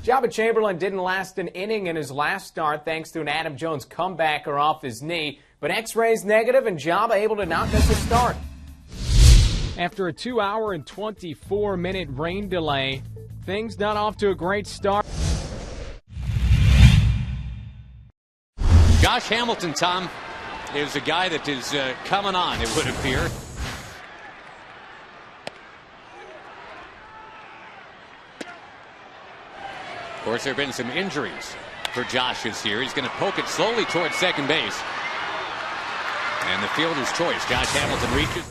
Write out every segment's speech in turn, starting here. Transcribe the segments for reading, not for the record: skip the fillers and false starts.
Joba Chamberlain didn't last an inning in his last start thanks to an Adam Jones comebacker off his knee, but X-rays negative and Joba able to not miss a start. After a 2-hour and 24-minute rain delay, things not off to a great start. Josh Hamilton, Tom, is a guy that is coming on, it would appear. Of course, there have been some injuries for Josh this year. He's going to poke it slowly towards second base. And the fielder's choice. Josh Hamilton reaches.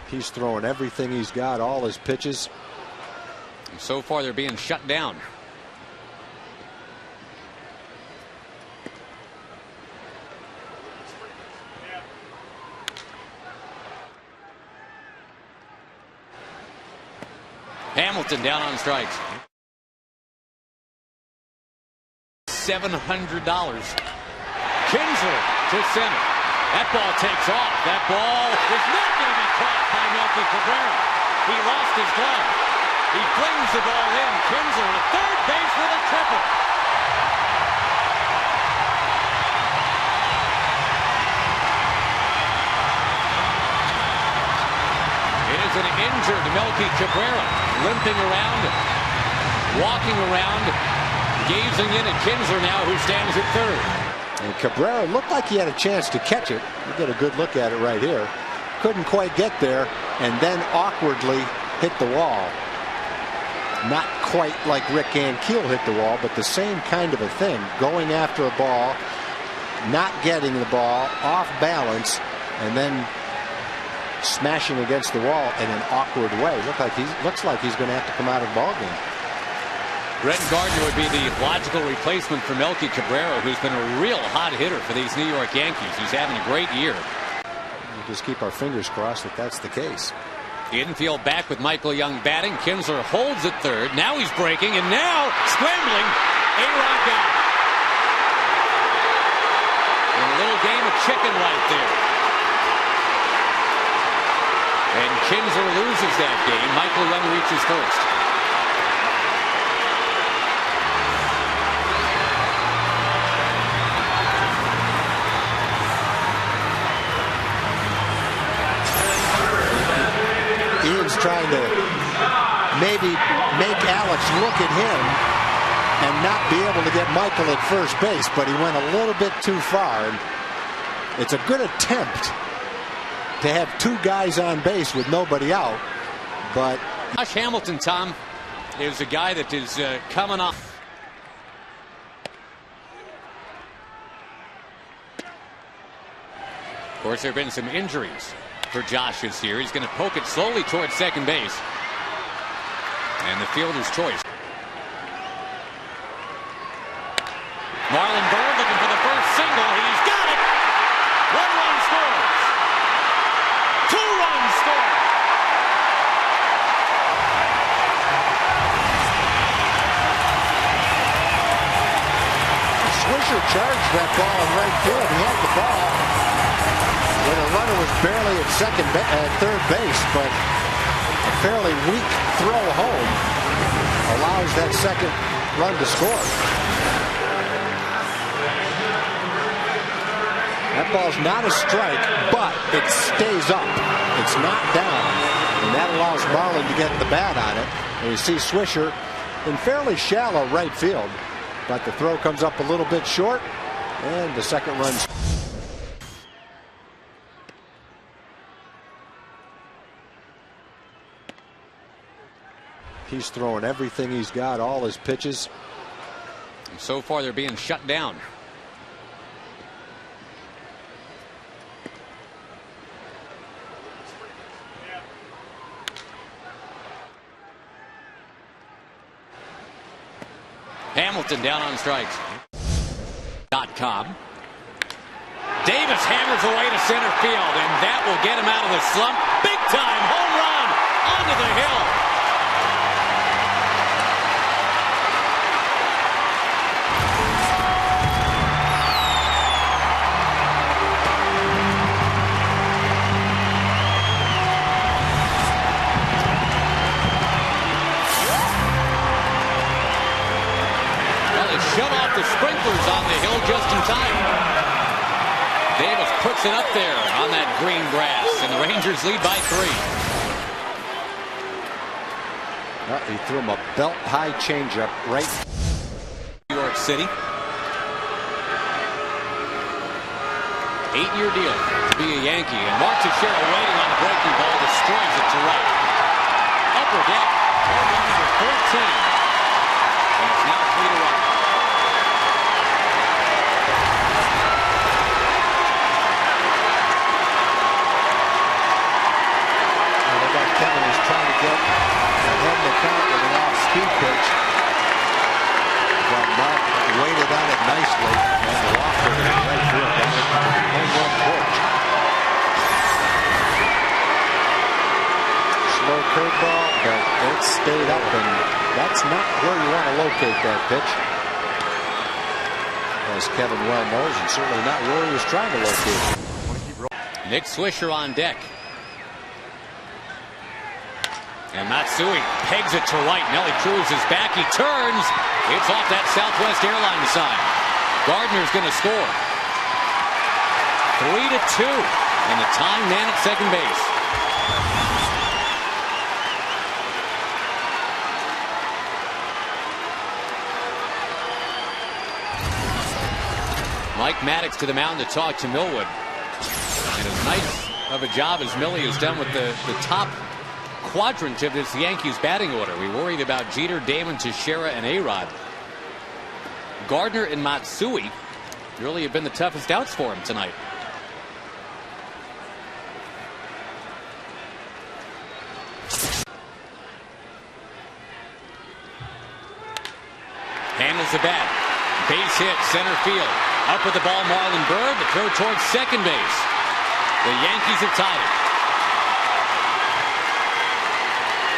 He's throwing everything he's got, all his pitches. And so far, they're being shut down. Hamilton down on strikes. $700. Kinsler to center. That ball takes off. That ball is not going to be caught by Melky Cabrera. He lost his glove. He flings the ball in. Kinsler at third base with a triple. It is an injured Melky Cabrera, limping around, walking around, gazing in at Kinsler now, who stands at third. And Cabrera looked like he had a chance to catch it. You get a good look at it right here. Couldn't quite get there, and then awkwardly hit the wall. Not quite like Rick Ankiel hit the wall, but the same kind of a thing. Going after a ball, not getting the ball, off balance, and then smashing against the wall in an awkward way. Looks like he's going to have to come out of the ball game. Brett Gardner would be the logical replacement for Melky Cabrera, who's been a real hot hitter for these New York Yankees. He's having a great year. We'll just keep our fingers crossed that that's the case. Infield back with Michael Young batting. Kinsler holds at third. Now he's breaking, and now scrambling. A-Rod got it. And a little game of chicken right there. And Kinsler loses that game. Michael Young reaches first. Ian's trying to maybe make Alex look at him and not be able to get Michael at first base, but he went a little bit too far. And it's a good attempt to have two guys on base with nobody out, but Josh Hamilton, Tom, is a guy that is coming off. Of course, there have been some injuries for Josh this year. He's going to poke it slowly towards second base. And the fielder's choice. Marlon Byrd looking for the first single. He's got it. 1 run scores. 2 runs scored. Swisher charged that ball in right field. He had the ball when the runner was barely at third base, but a fairly weak throw home allows that second run to score. That ball's not a strike, but it stays up. It's not down, and that allows Marlin to get the bat on it. And you see Swisher in fairly shallow right field, but the throw comes up a little bit short, and the second run. He's throwing everything he's got, all his pitches. And so far, they're being shut down. Hamilton down on strikes. .com. Davis hammers away to center field, and that will get him out of the slump. Big time home run onto the hill. puts it up there on that green grass, and the Rangers lead by 3. He threw him a belt-high changeup right. New York City. 8-year deal to be a Yankee, and Mark Teixeira waiting on the breaking ball, destroys it to right. Upper deck, home run number 14, and it's now 3-1. Kevin is trying to get ahead of the count with an off-speed pitch. But Mark waited on it nicely and walked it in right field down at the home run porch. Slow curveball, but it stayed up, and that's not where you want to locate that pitch. As Kevin well knows, and certainly not where he was trying to locate it. Nick Swisher on deck. And Matsui pegs it to right. Nelly Cruz is back. He turns. It's off that Southwest Airlines sign. Gardner's going to score. 3-2. And the tying man at second base. Mike Maddox to the mound to talk to Millwood. And as nice of a job as Millie has done with the top quadrant of this Yankees batting order. We worried about Jeter, Damon, Teixeira, and A-Rod. Gardner and Matsui really have been the toughest outs for him tonight. Handles the bat. Base hit, center field. Up with the ball, Marlon Byrd. The throw towards second base. The Yankees have tied it.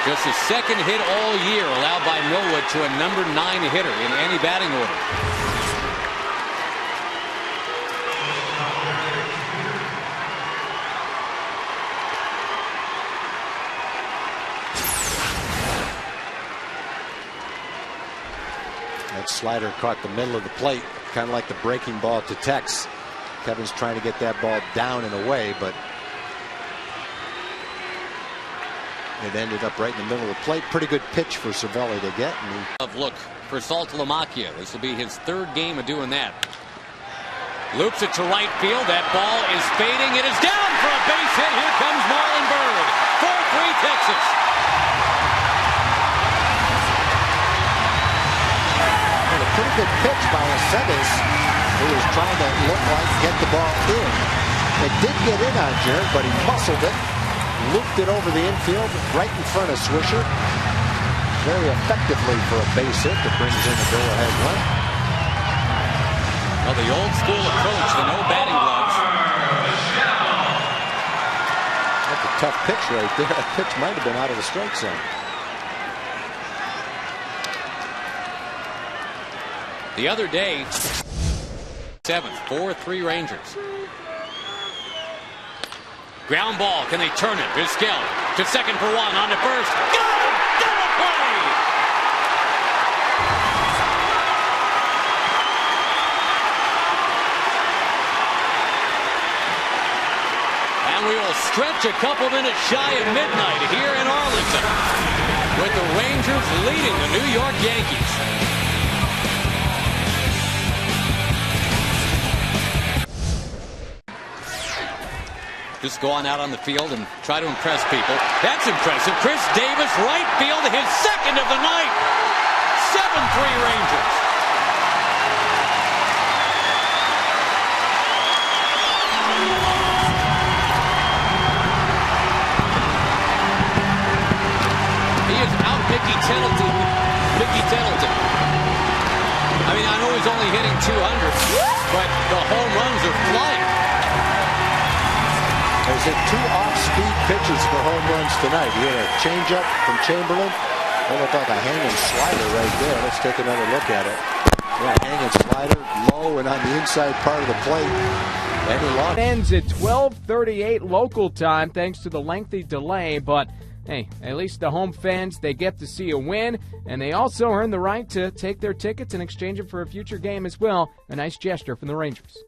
Just the second hit all year allowed by Millwood to a number 9 hitter in any batting order. That slider caught the middle of the plate, kind of like the breaking ball to Tex. Kevin's trying to get that ball down and away, but it ended up right in the middle of the plate. Pretty good pitch for Cervelli to get. Look for Saltalamacchia. This will be his 3rd game of doing that. Loops it to right field. That ball is fading. It is down for a base hit. Here comes Marlon Byrd. 4-3 Texas. Well, a pretty good pitch by Aceves, who was trying to look like get the ball in. It did get in on Jared, but he muscled it. Looped it over the infield right in front of Swisher. Very effectively for a base hit that brings in the go-ahead run. Well, the old school approach, the no batting gloves. That's a tough pitch right there. That pitch might have been out of the strike zone. The other day, 7th, 4-3 Rangers. Ground ball. Can they turn it? Vizquel to second for 1. On to first. Got it! Double play! And we will stretch a couple minutes shy of midnight here in Arlington with the Rangers leading the New York Yankees. Just go on out on the field and try to impress people. That's impressive. Chris Davis, right field, his second of the night. 7-3 Rangers. He is out Mickey Tettleton. I mean, I know he's only hitting 200, but the home runs are flying. There's 2 off-speed pitches for home runs tonight. You had a changeup from Chamberlain. That looked like a hanging slider right there. Let's take another look at it. Yeah, hanging slider, low and on the inside part of the plate. And he lost. Ends at 12:38 local time thanks to the lengthy delay, but hey, at least the home fans, they get to see a win, and they also earn the right to take their tickets and exchange them for a future game as well. A nice gesture from the Rangers.